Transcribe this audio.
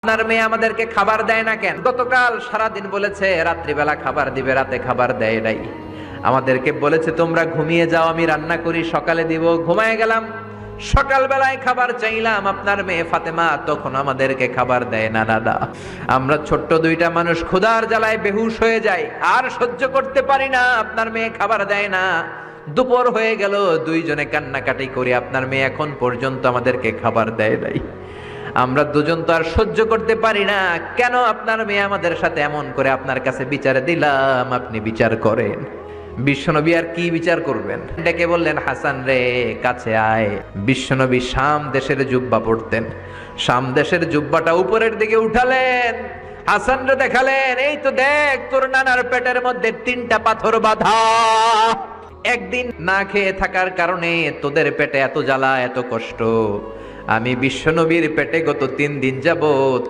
আপনার মেয়ে আমাদেরকে খাবার দেয় না কেন? গতকাল সারাদিন বলেছে রাত্রিবেলা খাবার দিবে, রাতে খাবার দেয় নাই। আমাদেরকে বলেছে তোমরা ঘুমিয়ে যাও, আমি রান্না করি সকালে দিব। ঘুমায় গেলাম, সকালবেলায় খাবার চাইলাম, আপনার মেয়ে ফাতেমা তখন আমাদেরকে খাবার দেয় না। দাদা, আমরা ছোট্ট দুইটা মানুষ ক্ষুধার জ্বালায় বেহুশ হয়ে যাই, আর সহ্য করতে পারি না, আপনার মেয়ে খাবার দেয় না। দুপুর হয়ে গেল, দুইজনে কান্নাকাটি করি, আপনার মেয়ে এখন পর্যন্ত আমাদেরকে খাবার দেয় নাই। আমরা দুজন তো আর সহ্য করতে পারি না, কেন আপনার মেয়ে আমাদের সাথে এমন করে? আপনার কাছে বিচারে দিলাম, আপনি বিচার করেন। বিশ্বনবী আর কি বিচার করবেন? ডেকে বললেন, হাসান রে কাছে আয়। বিশ্বনবী শাম দেশের জুব্বা পড়তেন, শাম দেশের জুব্বাটা উপরের দিকে উঠালেন, হাসান রে দেখালেন, এই তো দেখ তোর নানার পেটের মধ্যে 3টা পাথর বাঁধা। একদিন না খেয়ে থাকার কারণে তোদের পেটে এত জ্বালা, এত কষ্ট। আমি বিশ্বনবীর পেটে গত 3 দিন যাবত